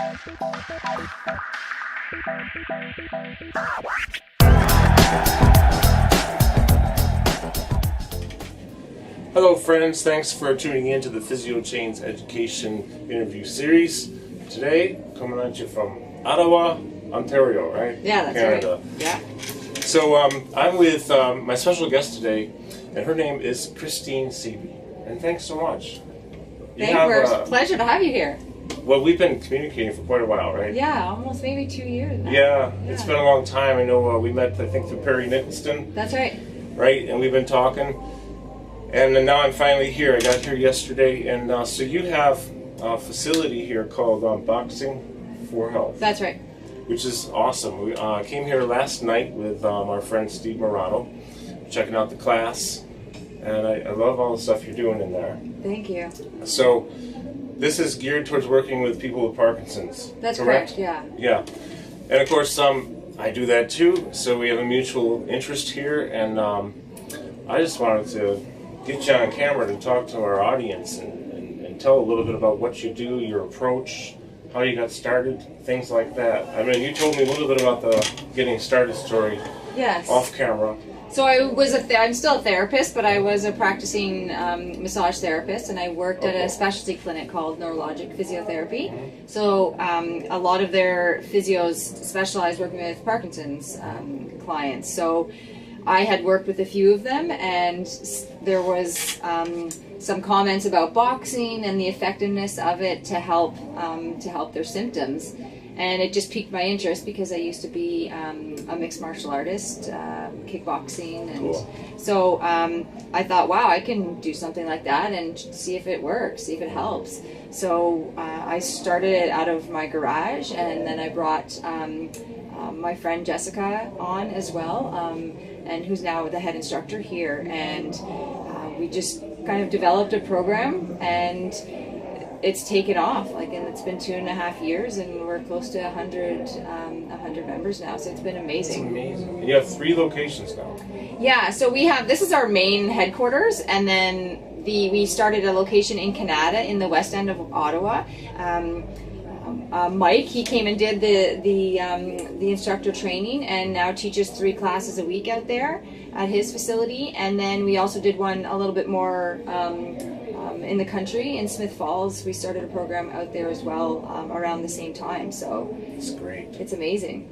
Hello friends, thanks for tuning in to the Physio Chains Education interview series. Today, coming at you from Ottawa, Ontario, right? Yeah, that's Canada. right. Yeah. So I'm with my special guest today, and her name is Christine Seaby. And thanks so much. It's a pleasure to have you here. Well, we've been communicating for quite a while, right? Yeah, almost maybe 2 years now. Yeah, it's been a long time. I know we met, I think, through Perry Nicholson. That's right. Right, and we've been talking. And then now I'm finally here. I got here yesterday, and so you have a facility here called Boxing for Health. That's right. Which is awesome. We came here last night with our friend Steve Morano, checking out the class, and I love all the stuff you're doing in there. Thank you. So this is geared towards working with people with Parkinson's. That's correct, yeah. Yeah. And of course, I do that too, so we have a mutual interest here, and I just wanted to get you on camera to talk to our audience and tell a little bit about what you do, your approach, how you got started, things like that. I mean, you told me a little bit about the getting started story. Yes. Off camera. So I'm still a therapist, but I was a practicing massage therapist, and I worked at a specialty clinic called Neurologic Physiotherapy. Mm-hmm. So a lot of their physios specialize working with Parkinson's clients. So I had worked with a few of them, and there was some comments about boxing and the effectiveness of it to help their symptoms. And it just piqued my interest because I used to be a mixed martial artist, kickboxing, and cool. So I thought, wow, I can do something like that and see if it works, see if it helps. So I started it out of my garage, and then I brought my friend Jessica on as well, and who's now the head instructor here, and we just kind of developed a program, and it's taken off, and it's been 2.5 years, and we're close to 100 members now, so it's been amazing. It's amazing. And you have 3 locations now. Yeah, so this is our main headquarters, and then we started a location in Canada in the west end of Ottawa. Mike, he came and did the instructor training, and now teaches 3 classes a week out there at his facility. And then we also did one a little bit more in the country in Smith Falls. We started a program out there as well around the same time. So it's great. It's amazing.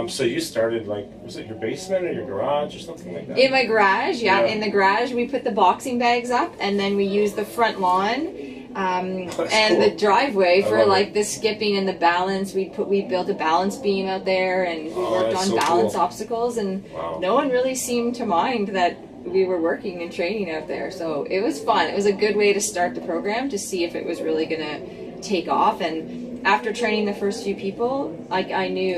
So you started, was it your basement or your garage or something like that? In my garage, yeah. In the garage, we put the boxing bags up, and then we used the front lawn and cool. The driveway for the skipping and the balance. We built a balance beam out there, and we worked on balance obstacles, and no one really seemed to mind that we were working and training out there. So it was fun. It was a good way to start the program to see if it was really going to take off. And after training the first few people, I knew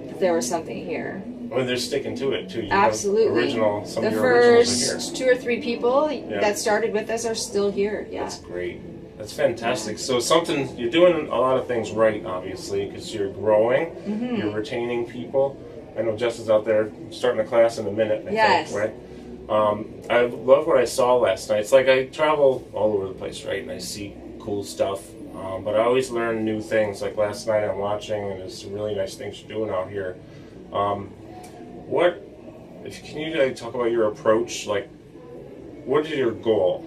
that there was something here. Well, they're sticking to it too. You Absolutely. Some the of your first 2 or 3 people that started with us are still here. Yeah. That's great. That's fantastic. So you're doing a lot of things right, obviously, because you're growing, you're retaining people. I know Jess is out there starting a class in a minute, I think, right? I love what I saw last night. It's like I travel all over the place, right, and I see cool stuff, but I always learn new things. Like last night I'm watching, and there's some really nice things you're doing out here. Can you talk about your approach? What is your goal?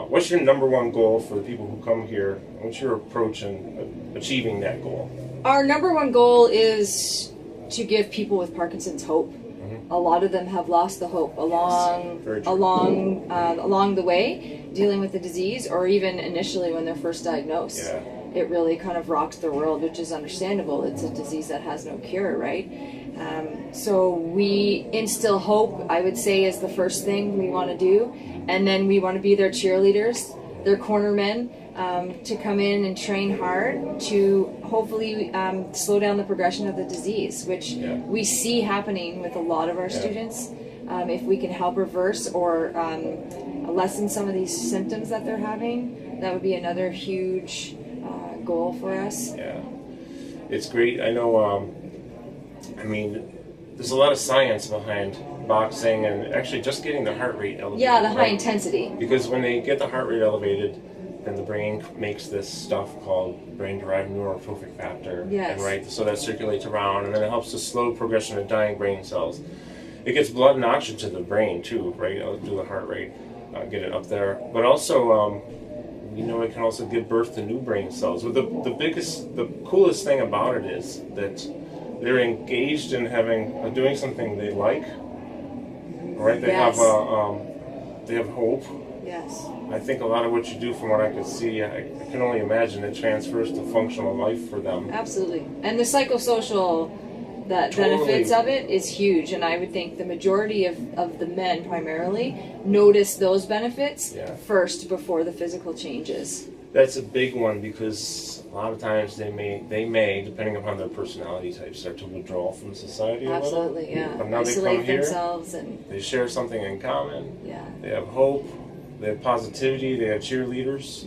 What's your number one goal for the people who come here? What's your approach in achieving that goal? Our number one goal is to give people with Parkinson's hope. A lot of them have lost the hope along the way, dealing with the disease, or even initially when they're first diagnosed. Yeah. It really kind of rocks their world, which is understandable. It's a disease that has no cure, right? So we instill hope, I would say, is the first thing we want to do. And then we want to be their cheerleaders, their cornermen, to come in and train hard to hopefully slow down the progression of the disease, which we see happening with a lot of our students. If we can help reverse or lessen some of these symptoms that they're having, that would be another huge goal for us. Yeah, it's great. I know, there's a lot of science behind boxing and actually just getting the heart rate elevated. Yeah, the high intensity. Because when they get the heart rate elevated, then the brain makes this stuff called brain-derived neurotrophic factor. Yes. And right, so that circulates around, and then it helps to slow progression of dying brain cells. It gets blood and oxygen to the brain too, right? It'll do the heart rate, get it up there. But also, it can also give birth to new brain cells. But the coolest thing about it is that they're engaged in doing something they like, right? They Yes. They have hope. Yes. I think a lot of what you do, from what I could see, I can only imagine it transfers to functional life for them. Absolutely. And the psychosocial benefits of it is huge. And I would think the majority of the men primarily notice those benefits first before the physical changes. That's a big one, because a lot of times they may, depending upon their personality type, start to withdraw from society a little. Absolutely, yeah. But now Isolate they come here, themselves and they share something in common. Yeah. They have hope. They have positivity. They have cheerleaders.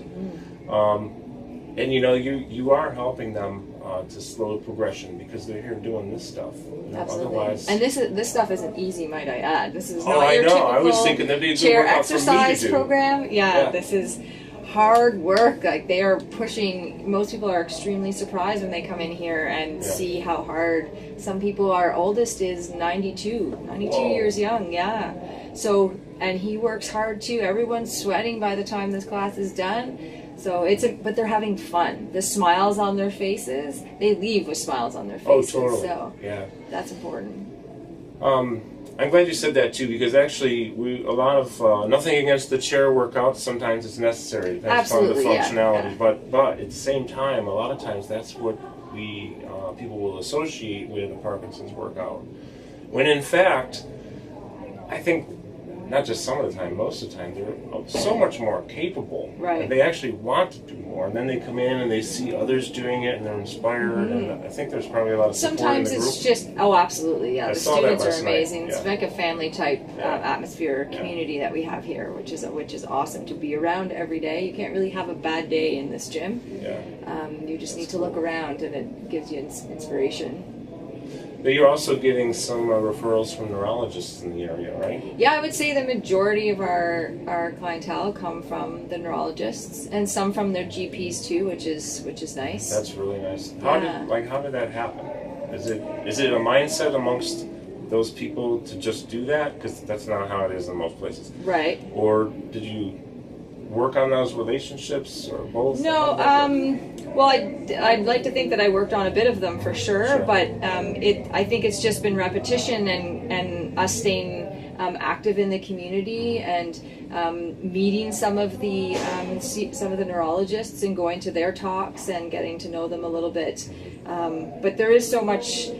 And you are helping them to slow progression, because they're here doing this stuff. Absolutely. Otherwise, and this stuff isn't easy, might I add. This is I not your know. typical I was thinking that'd be a good chair workout for me to exercise do. program. Yeah, this is hard work. Like, they are pushing. Most people are extremely surprised when they come in here and see how hard. Some people, our oldest is 92 Whoa. years young. Yeah. So, and he works hard too. Everyone's sweating by the time this class is done. So but they're having fun. The smiles on their faces, they leave with smiles on their faces. Oh, totally. So yeah, that's important. I'm glad you said that too, because actually nothing against the chair workout. Sometimes it's necessary, depends upon the functionality. But at the same time, a lot of times that's what people will associate with a Parkinson's workout. When in fact, I think, not just some of the time, most of the time, they're so much more capable. Right. And they actually want to do more. And then they come in and they see others doing it and they're inspired. And I think there's probably a lot of support Sometimes in the it's group. just, absolutely, yeah. I The saw that students are last night. amazing. Yeah. It's like a family type atmosphere, community that we have here, which is awesome to be around every day. You can't really have a bad day in this gym. Yeah. You just need to look around, and it gives you inspiration. But you're also getting some referrals from neurologists in the area, right? Yeah, I would say the majority of our clientele come from the neurologists, and some from their GPs too, which is nice. That's really nice. How did that happen? Is it a mindset amongst those people to just do that? Because that's not how it is in most places. Right. Or did you work on those relationships, or both? No, well, I'd like to think that I worked on a bit of them for sure. But I think it's just been repetition and us staying active in the community and meeting some of the neurologists and going to their talks and getting to know them a little bit. But there's so much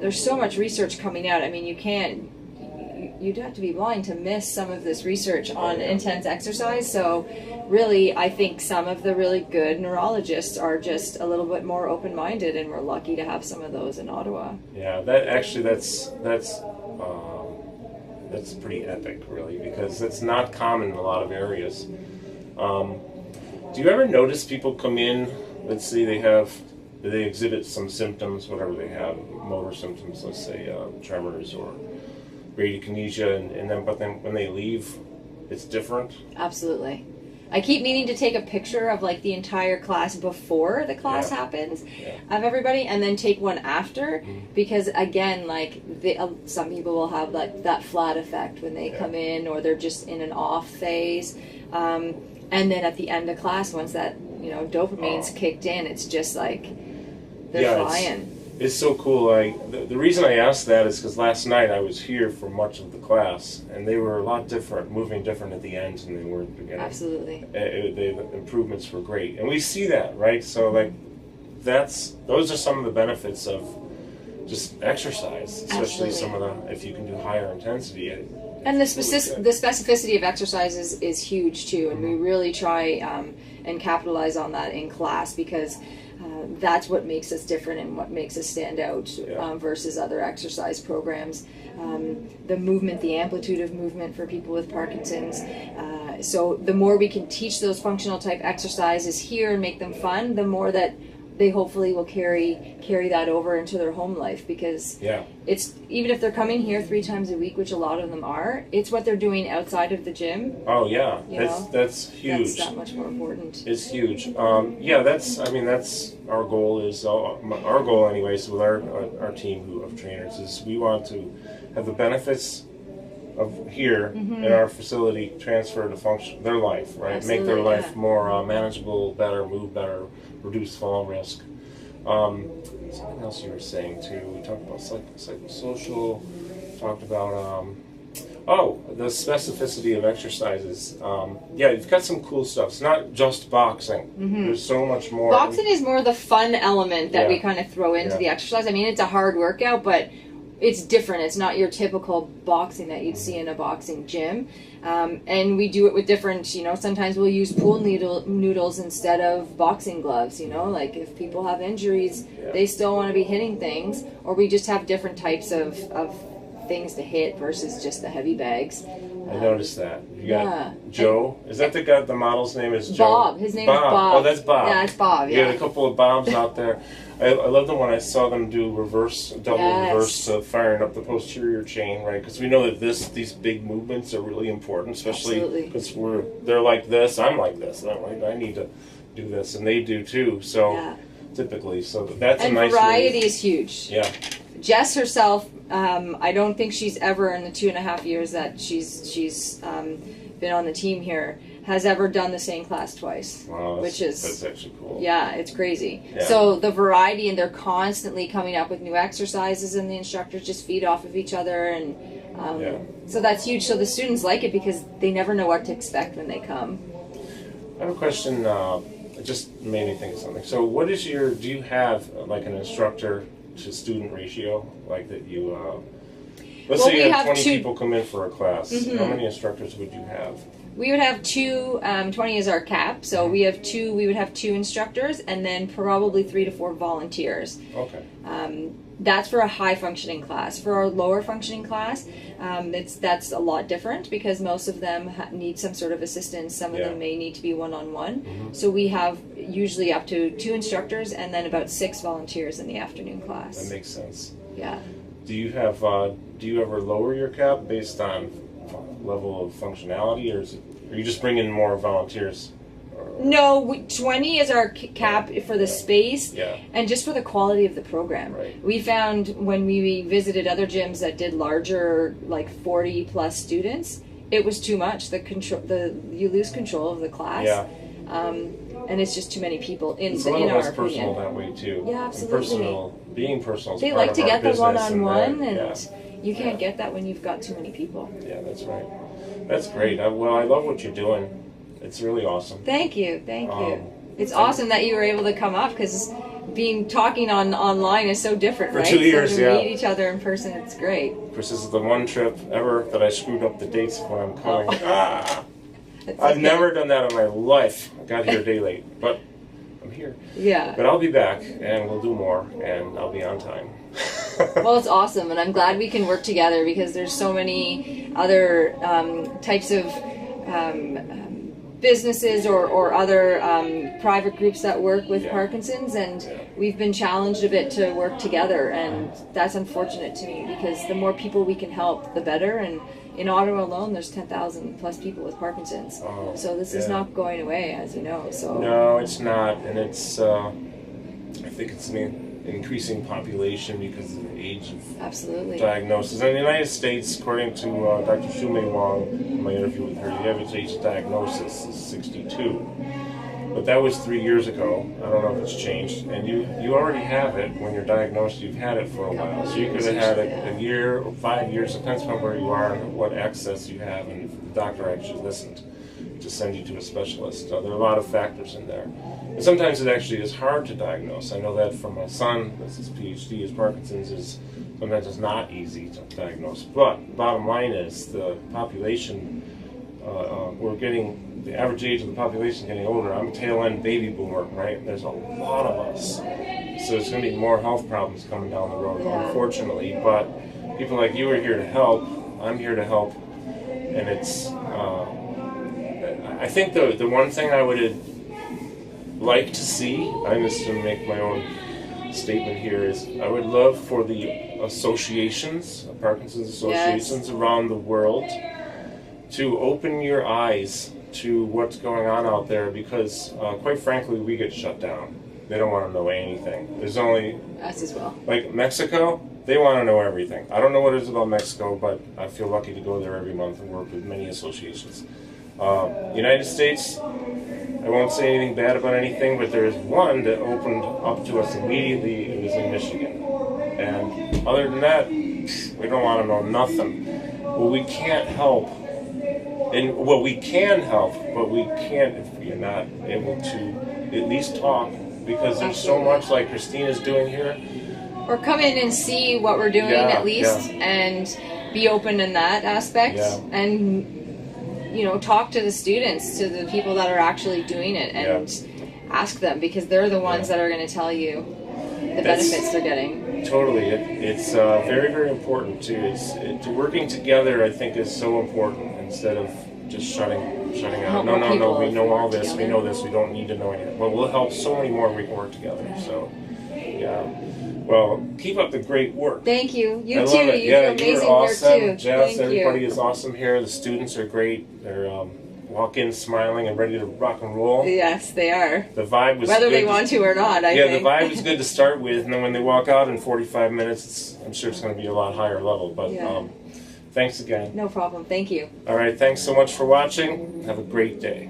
research coming out. I mean, you'd have to be blind to miss some of this research on intense exercise. So really, I think some of the really good neurologists are just a little bit more open-minded, and we're lucky to have some of those in Ottawa. Yeah, that's pretty epic, really, because it's not common in a lot of areas. Do you ever notice people come in, let's say they exhibit some symptoms, whatever they have, motor symptoms, let's say tremors or bradykinesia, but then when they leave, it's different? Absolutely. I keep meaning to take a picture of like the entire class before the class happens of everybody, and then take one after, because again, like some people will have like that flat effect when they come in, or they're just in an off phase, and then at the end of class, once that dopamine's kicked in, it's just like they're flying. It's so cool. The reason I asked that is because last night I was here for much of the class, and they were a lot different, moving different at the end than they were at the beginning. Absolutely. The improvements were great, and we see that, right? So those are some of the benefits of just exercise, especially if you can do higher intensity. And the specificity of exercise is huge too, and we really try and capitalize on that in class, because that's what makes us different and what makes us stand out versus other exercise programs. The movement, the amplitude of movement for people with Parkinson's. So the more we can teach those functional type exercises here and make them fun, the more that they hopefully will carry that over into their home life, because it's, even if they're coming here 3 times a week, which a lot of them are, it's what they're doing outside of the gym. Oh yeah, that's huge. That's that much more important. It's huge. Yeah, that's our goal is our goal anyways with our team of trainers is we want to have the benefits of here in our facility transfer to function their life, right? Absolutely, make their life more manageable, better, move better, reduce fall risk. Something else you were saying too. We talked about psychosocial. Talked about the specificity of exercises. Yeah, you've got some cool stuff. It's not just boxing. There's so much more. Boxing is more the fun element that we kind of throw into the exercise. I mean, it's a hard workout, but it's different. It's not your typical boxing that you'd see in a boxing gym. And we do it with different, you know, sometimes we'll use pool noodles instead of boxing gloves, you know, like if people have injuries, they still want to be hitting things, or we just have different types of things to hit versus just the heavy bags. I noticed that. You got Joe. Is that the guy? The model's name is Joe? Bob. His name is Bob. Oh, that's Bob. Yeah, it's Bob. You had a couple of Bobs out there. I love them when I saw them do double reverse firing up the posterior chain, right? Because we know that these big movements are really important, especially because they're like this. I'm like this. I need to do this, and they do too. So typically, so that's a nice. And variety is huge. Yeah. Jess herself, I don't think she's ever in the 2.5 years that she's been on the team here has ever done the same class twice. Wow, that's actually cool. Yeah, it's crazy. Yeah. So the variety, and they're constantly coming up with new exercises, and the instructors just feed off of each other, and so that's huge. So the students like it because they never know what to expect when they come. I have a question. It just made me think of something. So what is do you have like an instructor to student ratio, like that you let's say you have 20 people come in for a class, how many instructors would you have? We would have 2, 20 is our cap, so we would have 2 instructors, and then probably 3 to 4 volunteers. Okay. That's for a high functioning class. For our lower functioning class, that's a lot different because most of them need some sort of assistance. Some of them may need to be one-on-one. So we have usually up to 2 instructors and then about 6 volunteers in the afternoon class. That makes sense. Yeah. Do you ever lower your cap based on level of functionality, or are you just bringing more volunteers? No, 20 is our cap for the space and just for the quality of the program. Right. We found when we visited other gyms that did larger, like 40 plus students, it was too much. You lose control of the class. Yeah. And it's just too many people in our opinion. It's a little less personal that way too. Yeah, absolutely. Being personal is they part like of to our get the business, one-on-one, and you can't get that when you've got too many people. Yeah, that's right. That's great. Well, I love what you're doing. It's really awesome. Thank you. It's awesome that you were able to come up, because talking online is so different, right? For 2 years, so to meet each other in person, it's great. Of course, this is the one trip ever that I screwed up the dates when I'm coming. I've never done that in my life. I got here a day late, but I'm here. Yeah. But I'll be back, and we'll do more, and I'll be on time. Well, it's awesome, and I'm glad we can work together, because there's so many other types of businesses or other private groups that work with Parkinson's, and we've been challenged a bit to work together, and that's unfortunate to me, because the more people we can help, the better. And in Ottawa alone, there's 10,000 plus people with Parkinson's. So this is not going away, as you know. So no, it's not, and it's I think it's an increasing population because of the age of diagnosis. In the United States, according to Dr. Shumei Wong, in my interview with her, the average age of diagnosis is 62. But that was 3 years ago. I don't know if it's changed. And you already have it when you're diagnosed. You've had it for a while. So you could have had a year or 5 years, depends on where you are and what access you have, and if the doctor actually listened to send you to a specialist. There are a lot of factors in there. And sometimes it actually is hard to diagnose. I know that from my son, that's his PhD, his Parkinson's, sometimes it's not easy to diagnose. But bottom line is the population, the average age of the population is getting older. I'm a tail end baby boomer, right? There's a lot of us. So there's going to be more health problems coming down the road, unfortunately. But people like you are here to help. I'm here to help. And it's, I think the one thing I would like to see, I'm just going to make my own statement here, is I would love for the associations, Parkinson's associations around the world, to open your eyes to what's going on out there, because quite frankly, we get shut down. They don't want to know anything. There's only... Us as well. Like Mexico, they want to know everything. I don't know what it is about Mexico, but I feel lucky to go there every month and work with many associations. United States, I won't say anything bad about anything, but there is one that opened up to us immediately. It was in Michigan. And other than that, we don't want to know nothing. Well, we can't help. And well, we can help, but we can't if we're not able to at least talk, because there's so much like Christine is doing here. Or come in and see what we're doing at least, and be open in that aspect, and talk to the students, to the people that are actually doing it, and ask them, because they're the ones that are going to tell you the benefits they're getting. Totally, it's very, very important too. Working together, I think, is so important, instead of just shutting out. No, we know all this, we know this, we don't need to know anything. Well, we'll help so many more if we can work together. So, well, keep up the great work. Thank you. You I too. Love it. You do amazing awesome. work too. Jess, everybody is awesome here. The students are great. They're walk in smiling and ready to rock and roll. Yes, they are. The vibe was whether good they want to or not. I think. The vibe is good to start with, and then when they walk out in 45 minutes, I'm sure it's going to be a lot higher level. But thanks again. No problem. Thank you. All right. Thanks so much for watching. Have a great day.